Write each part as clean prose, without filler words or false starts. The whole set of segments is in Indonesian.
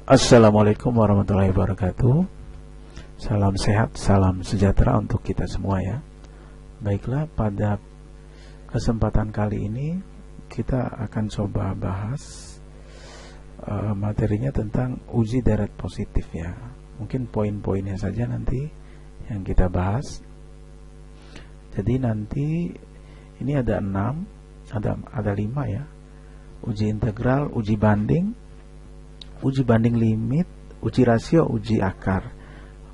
Assalamualaikum warahmatullahi wabarakatuh. Salam sehat, salam sejahtera untuk kita semua ya. Baiklah, pada kesempatan kali ini kita akan coba bahas materinya tentang uji deret positif ya. Mungkin poin-poinnya saja nanti yang kita bahas. Jadi nanti ini ada 6, ada 5 ya. Uji integral, uji banding limit, uji rasio, uji akar.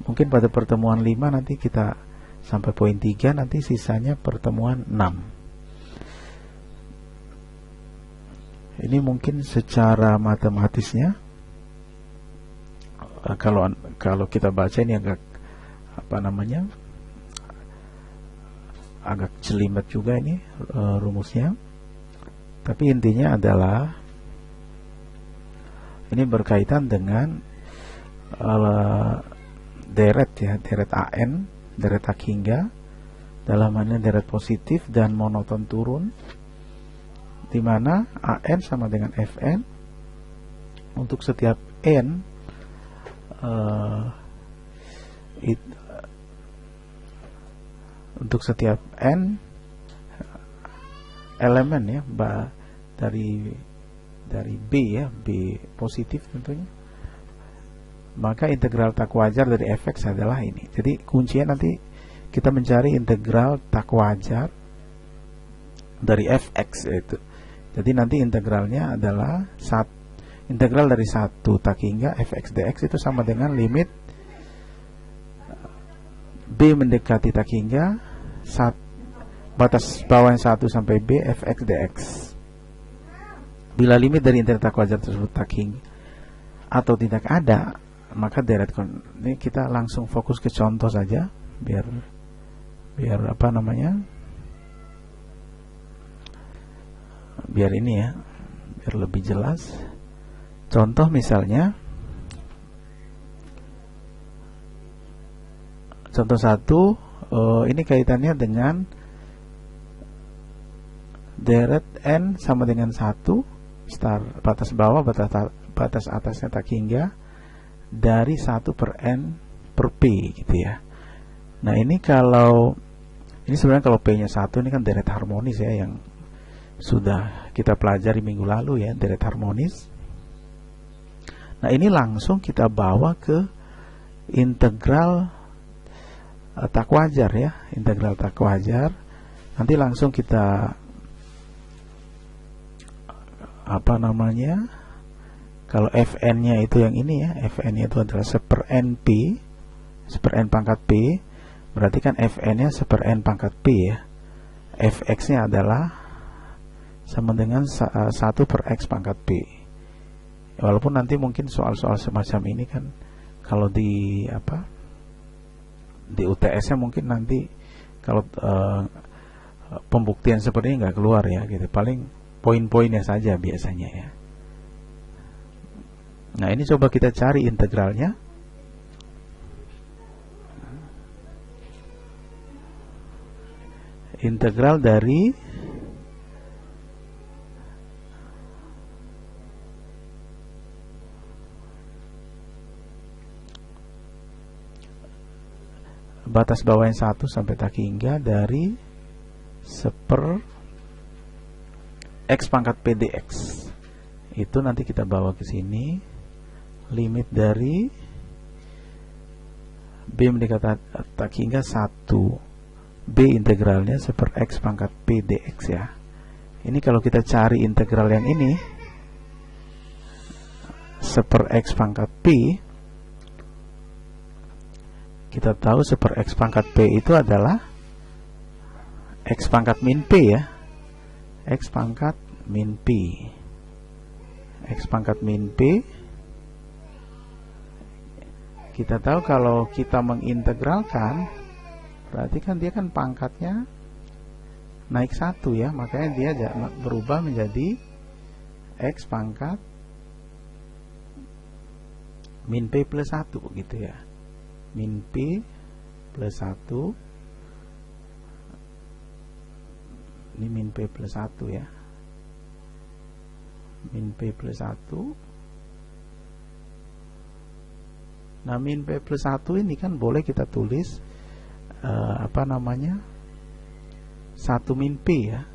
Mungkin pada pertemuan 5 nanti kita sampai poin 3, nanti sisanya pertemuan 6. Ini mungkin secara matematisnya kalau kita baca ini agak agak jelimet juga ini rumusnya. Tapi intinya adalah ini berkaitan dengan deret ya, deret AN, deret tak hingga, dalam hal ini deret positif dan monoton turun, di mana AN sama dengan Fn untuk setiap N untuk setiap N elemen ya, dari B ya, B positif tentunya, maka integral tak wajar dari fx adalah ini. Jadi kuncinya nanti kita mencari integral tak wajar dari fx itu. Jadi nanti integralnya adalah integral dari 1 tak hingga fx dx itu sama dengan limit B mendekati tak hingga batas bawah yang 1 sampai B fx dx. Bila limit dari integral tak wajar tersebut tak hingga atau tidak ada, maka deret ini kita langsung fokus ke contoh saja biar biar ini ya, biar lebih jelas. Contoh misalnya contoh 1, ini kaitannya dengan deret n sama dengan 1 batas bawah, batas atasnya tak hingga dari 1 per n per p gitu ya. Nah ini sebenarnya kalau p nya 1 ini kan deret harmonis ya, yang sudah kita pelajari minggu lalu ya, deret harmonis. Nah ini langsung kita bawa ke integral tak wajar ya, integral tak wajar. Nanti langsung kita kalau Fn nya itu yang ini ya, Fn nya itu adalah 1 per n p, 1 per n pangkat p, berarti kan Fn nya 1 per n pangkat p ya. Fx nya adalah sama dengan 1 per x pangkat p. Walaupun nanti mungkin soal-soal semacam ini kan kalau di UTS nya mungkin nanti kalau pembuktian seperti ini nggak keluar ya gitu, paling poin-poinnya saja biasanya ya. Nah ini coba kita cari integralnya. Integral dari batas bawah yang 1 sampai tak hingga dari 1 per x pangkat p dx. Itu nanti kita bawa ke sini, limit dari B mendekati tak hingga 1 B integralnya 1 per x pangkat p dx ya. Ini kalau kita cari integral yang ini 1 per x pangkat p, kita tahu 1 per x pangkat p itu adalah x pangkat min p ya, x pangkat min p. X pangkat min p, kita tahu kalau kita mengintegralkan berarti kan dia kan pangkatnya naik 1 ya, makanya dia berubah menjadi x pangkat min p plus 1 gitu ya. Min p plus 1, ini min p plus 1 ya, min p plus 1 Nah, min P plus 1 ini kan boleh kita tulis 1 min P ya.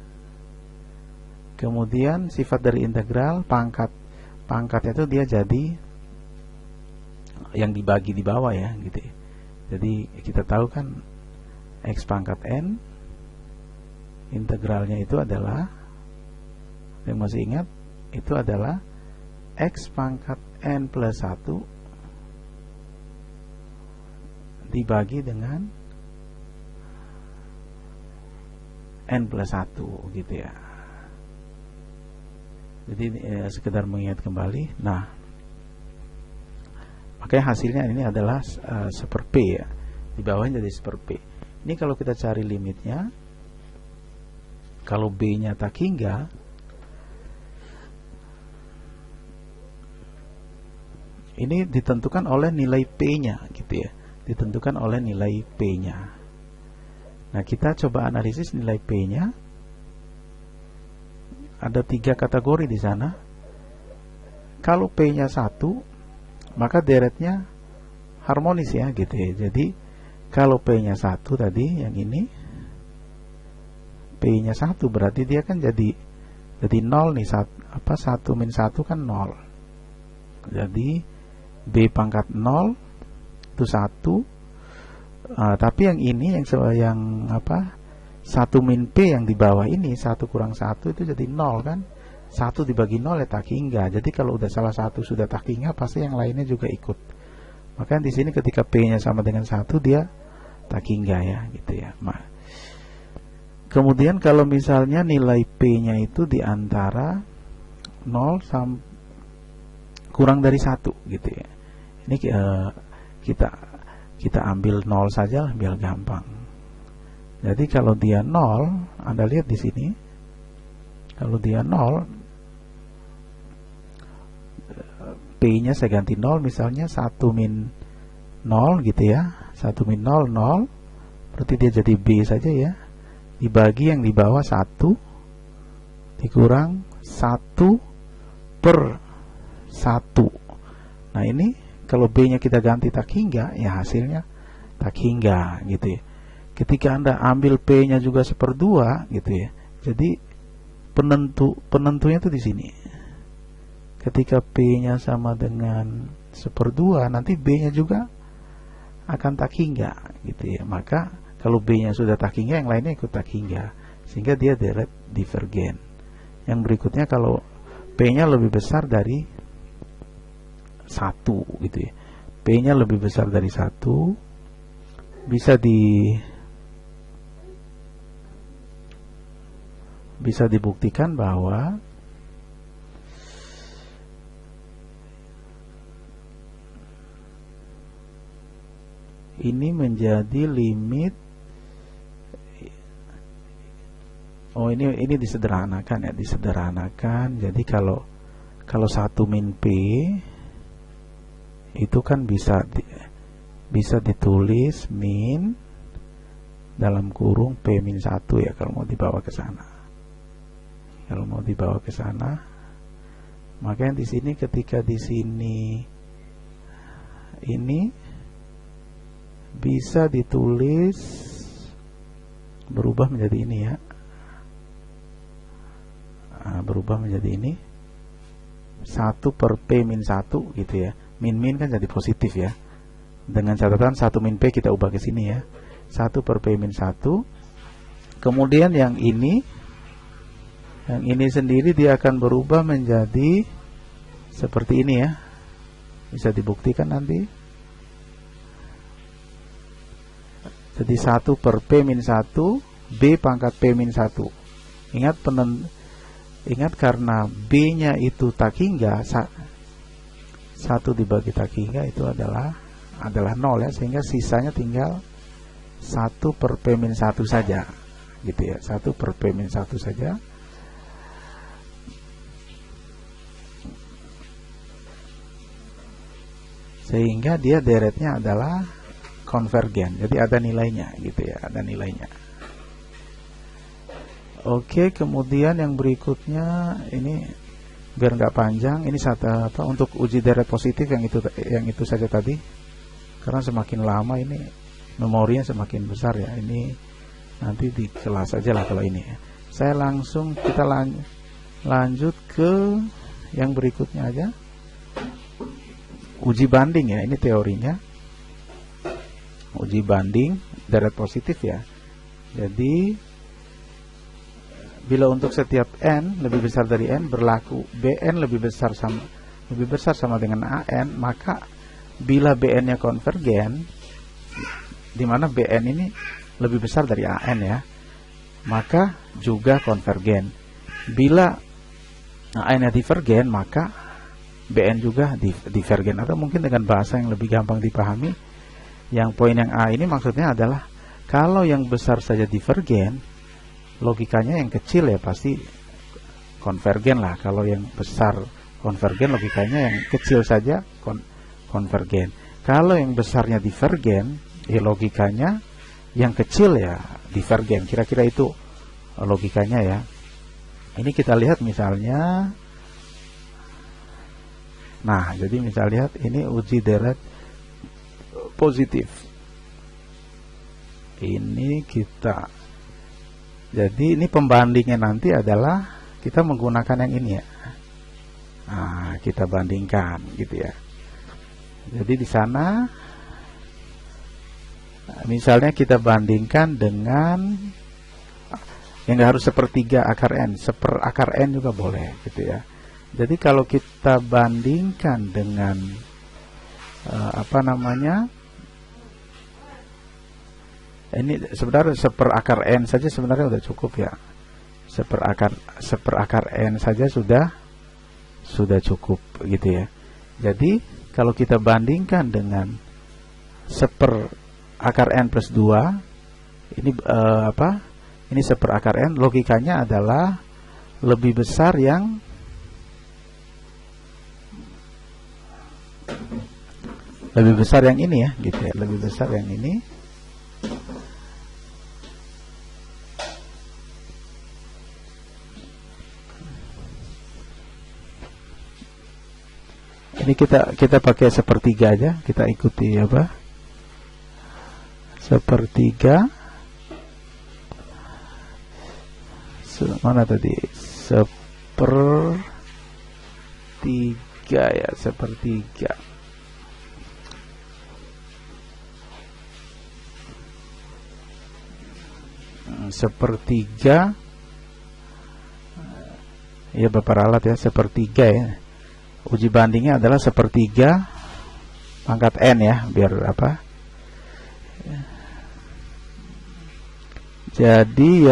Kemudian sifat dari integral, pangkatnya itu dia jadi yang dibagi di bawah ya, gitu ya. Jadi kita tahu kan X pangkat N, integralnya itu adalah, yang masih ingat, itu adalah X pangkat N plus 1 dibagi dengan N plus 1 gitu ya. Jadi sekedar mengingat kembali. Nah, makanya hasilnya ini adalah 1/P ya. Di bawahnya jadi 1/P. Ini kalau kita cari limitnya, kalau B-nya tak hingga, ini ditentukan oleh nilai P-nya gitu ya. Ditentukan oleh nilai P-nya. Nah, kita coba analisis nilai P-nya. Ada 3 kategori di sana. Kalau P-nya 1, maka deretnya harmonis ya gitu ya. Jadi kalau P-nya 1 tadi yang ini, P-nya 1 berarti dia kan jadi 0 nih, 1 min 1 kan 0. Jadi B pangkat 0 itu 1. Tapi yang ini yang 1 min P yang di bawah ini, 1 kurang 1 itu jadi 0 kan. 1 dibagi 0 ya tak hingga. Jadi kalau udah salah satu sudah tak hingga, pasti yang lainnya juga ikut. Maka di sini ketika P-nya sama dengan 1, dia tak hingga ya gitu ya. Kemudian kalau misalnya nilai P-nya itu di antara 0 sampai kurang dari 1 gitu ya. Ini kita ambil 0 saja biar gampang. Jadi kalau dia 0, Anda lihat di sini, kalau dia 0, P-nya saya ganti 0, misalnya 1 min 0 gitu ya. 1 min 0, 0. Berarti dia jadi B saja ya. Dibagi yang di bawah 1, dikurang 1 per 1. Nah ini, kalau B-nya kita ganti tak hingga, ya hasilnya tak hingga gitu ya. Ketika Anda ambil P-nya juga 1/2 gitu ya. Jadi penentunya itu di sini. Ketika P-nya sama dengan 1/2, nanti B-nya juga akan tak hingga gitu ya. Maka kalau B-nya sudah tak hingga, yang lainnya ikut tak hingga, sehingga dia deret divergen. Yang berikutnya kalau P-nya lebih besar dari 1 gitu ya. P-nya lebih besar dari 1, bisa dibuktikan bahwa ini menjadi limit. Oh, ini disederhanakan ya, disederhanakan. Jadi kalau 1 min P itu kan bisa ditulis min dalam kurung P min 1 ya, kalau mau dibawa ke sana. Kalau mau dibawa ke sana, makanya di sini ketika di sini ini bisa ditulis berubah menjadi ini ya. Berubah menjadi ini 1 per P min 1 gitu ya. Min kan jadi positif ya. Dengan catatan 1 min P kita ubah ke sini ya. 1 per P min 1. Kemudian yang ini sendiri dia akan berubah menjadi seperti ini ya. Bisa dibuktikan nanti. Jadi 1 per P min 1, B pangkat P min 1. Ingat karena B-nya itu tak hingga, 1 dibagi tak hingga itu adalah 0 ya, sehingga sisanya tinggal 1 per P min 1 saja gitu ya. 1 per P min 1 saja. Sehingga dia deretnya adalah konvergen. Jadi ada nilainya gitu ya, ada nilainya. Oke, kemudian yang berikutnya ini biar nggak panjang, ini untuk uji deret positif yang itu saja tadi. karena semakin lama ini memorinya semakin besar ya. Ini nanti di kelas aja lah kalau ini. Saya langsung kita lanjut ke yang berikutnya aja. Uji banding ya, ini teorinya. Uji banding deret positif ya. Jadi bila untuk setiap n lebih besar dari n berlaku bn lebih besar sama dengan an, maka bila bn-nya konvergen, di mana bn ini lebih besar dari an ya, maka juga konvergen. Bila an-nya divergen, maka bn juga divergen. Atau mungkin dengan bahasa yang lebih gampang dipahami, yang poin yang A ini maksudnya adalah kalau yang besar saja divergen, logikanya yang kecil ya pasti konvergen lah. Kalau yang besar konvergen, logikanya yang kecil saja konvergen. Kalau yang besarnya divergen, ya logikanya yang kecil ya divergen. Kira-kira itu logikanya ya. Ini kita lihat misalnya. Nah, jadi misal lihat ini uji deret positif. Ini kita, jadi ini pembandingnya nanti adalah kita menggunakan yang ini ya. Nah, kita bandingkan gitu ya. Jadi di sana misalnya kita bandingkan dengan yang nggak harus sepertiga akar n, seper akar n juga boleh gitu ya. Jadi kalau kita bandingkan dengan apa namanya, ini sebenarnya seper akar n saja sebenarnya sudah cukup ya. Seper akar n saja sudah cukup gitu ya. Jadi kalau kita bandingkan dengan seper akar n plus 2, ini ini seper akar n, logikanya adalah lebih besar yang ini ya gitu ya, lebih besar yang ini. Ini kita pakai sepertiga aja, kita ikuti apa? Sepertiga. Mana tadi? Sepertiga ya, sepertiga. Sepertiga. Ya Bapak ralat ya, sepertiga ya. Uji bandingnya adalah sepertiga pangkat n ya, biar apa? Jadi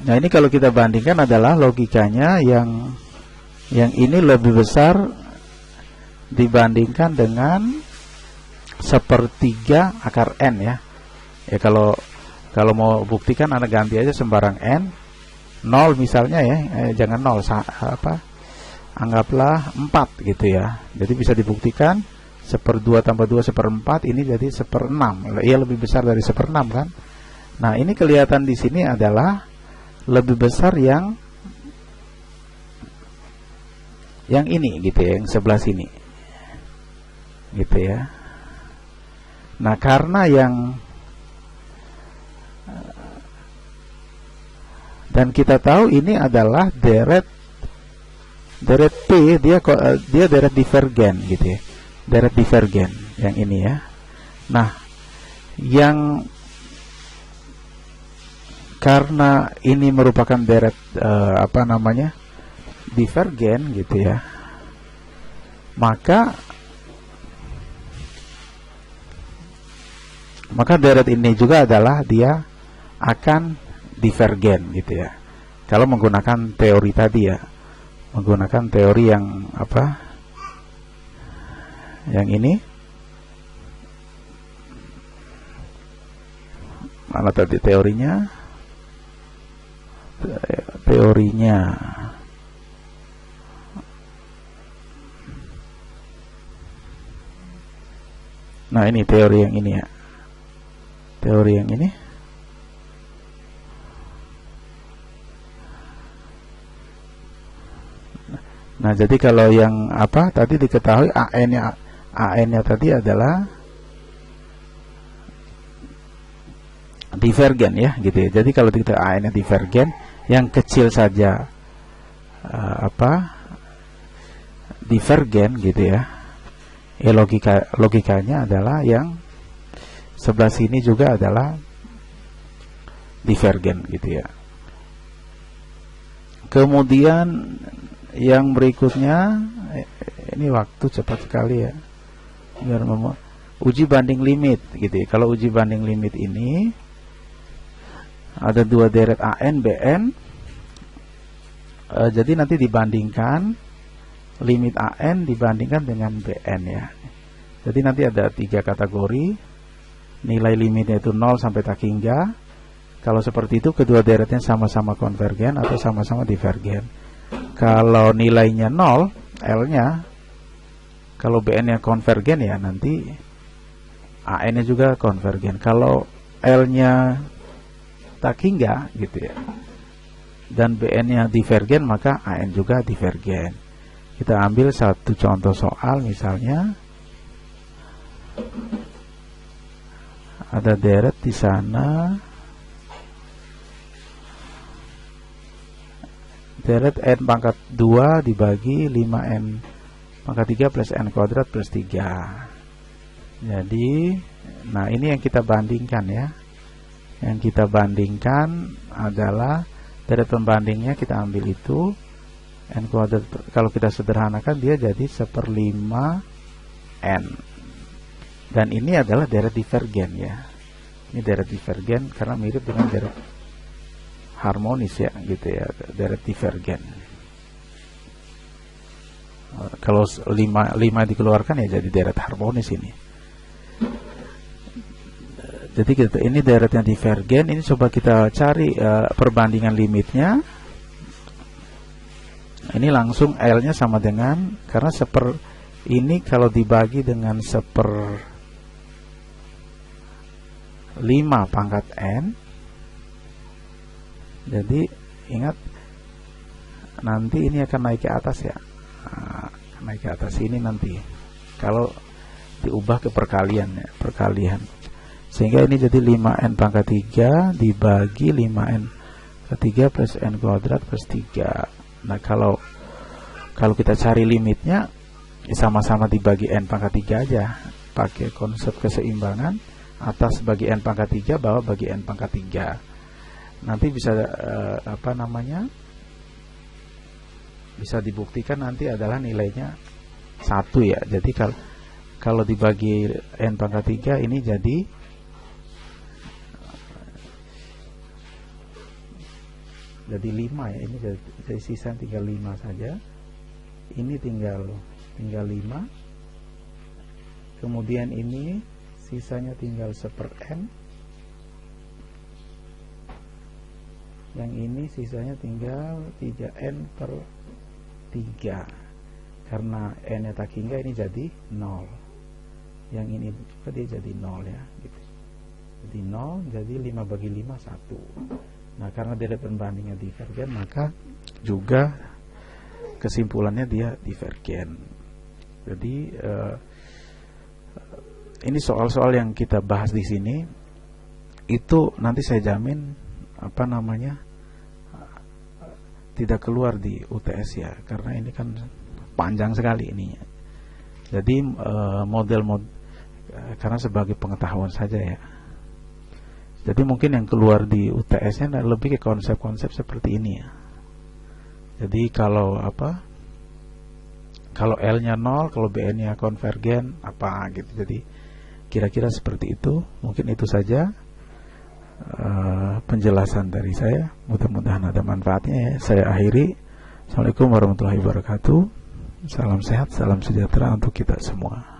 nah ini kalau kita bandingkan adalah logikanya yang ini lebih besar dibandingkan dengan sepertiga akar n ya. Ya kalau mau buktikan Anda ganti aja sembarang n, 0 misalnya ya, jangan 0, anggaplah 4 gitu ya. Jadi bisa dibuktikan 1/2 tambah 2 1/4 ini jadi 1/6. Ia lebih besar dari 1/6 kan. Nah ini kelihatan di sini adalah lebih besar yang ini gitu ya, yang sebelah sini gitu ya. Nah karena dan kita tahu ini adalah deret P, dia deret divergen gitu ya, deret divergen yang ini ya. Nah yang karena ini merupakan deret divergen gitu ya, maka deret ini juga adalah dia akan divergen gitu ya. Kalau menggunakan teori tadi ya, menggunakan teori yang yang ini, mana tadi teorinya? Nah ini teori yang ini ya, teori yang ini. Nah, jadi kalau yang apa tadi diketahui AN-nya tadi adalah divergen ya, gitu ya. Jadi kalau kita AN-nya divergen, yang kecil saja divergen gitu ya. Logikanya adalah yang sebelah sini juga adalah divergen gitu ya. Kemudian yang berikutnya, ini waktu cepat sekali ya, biar uji banding limit gitu ya. Kalau uji banding limit ini ada dua deret AN, BN, jadi nanti dibandingkan limit AN dibandingkan dengan BN ya. Jadi nanti ada 3 kategori, nilai limitnya itu 0 sampai tak hingga. Kalau seperti itu kedua deretnya sama-sama konvergen atau sama-sama divergen. Kalau nilainya 0, L-nya, kalau BN-nya konvergen ya nanti AN-nya juga konvergen. Kalau L-nya tak hingga gitu ya, dan BN-nya divergen, maka AN juga divergen. Kita ambil satu contoh soal, misalnya ada deret di sana, deret n pangkat 2 dibagi 5n pangkat 3 plus n kuadrat plus 3. Jadi, nah ini yang kita bandingkan ya. Yang kita bandingkan adalah deret pembandingnya, kita ambil itu n kuadrat, kalau kita sederhanakan dia jadi 1/5n. Dan ini adalah deret divergen ya. Ini deret divergen karena mirip dengan deret harmonis ya, gitu ya, deret divergen. Kalau 5 dikeluarkan ya jadi deret harmonis ini. Jadi ini deretnya divergen. Ini coba kita cari perbandingan limitnya. Ini langsung L-nya sama dengan, karena ini kalau dibagi dengan 1/5 pangkat n. Jadi ingat, nanti ini akan naik ke atas ya. Nah, naik ke atas ini nanti kalau diubah ke perkalian ya, perkalian. Sehingga ini jadi 5n pangkat 3 dibagi 5n ke 3 plus n kuadrat plus 3. Nah, kalau kita cari limitnya, sama-sama dibagi n pangkat 3 aja, pakai konsep keseimbangan, atas bagi n pangkat 3, bawah bagi n pangkat 3. Nanti bisa bisa dibuktikan nanti adalah nilainya 1 ya. Jadi kalau dibagi n pangkat 3 ini jadi jadi 5 ya. Ini jadi sisa tinggal 5 saja. Ini tinggal 5. Kemudian ini sisanya tinggal 1/n. Yang ini sisanya tinggal 3n per 3. Karena n-nya tak hingga, ini jadi 0. Yang ini juga dia jadi 0 ya, gitu. Jadi 0, jadi 5 bagi 5 1. Nah, karena deret pembandingnya divergen, maka juga kesimpulannya dia divergen. Jadi ini soal-soal yang kita bahas di sini itu nanti saya jamin tidak keluar di UTS ya, karena ini kan panjang sekali ininya. Jadi karena sebagai pengetahuan saja ya. Jadi mungkin yang keluar di UTS-nya lebih ke konsep-konsep seperti ini ya. Jadi kalau L-nya 0, kalau BN-nya konvergen gitu. Jadi kira-kira seperti itu. Mungkin itu saja penjelasan dari saya. Mudah-mudahan ada manfaatnya ya. Saya akhiri. Assalamualaikum warahmatullahi wabarakatuh. Salam sehat, salam sejahtera untuk kita semua.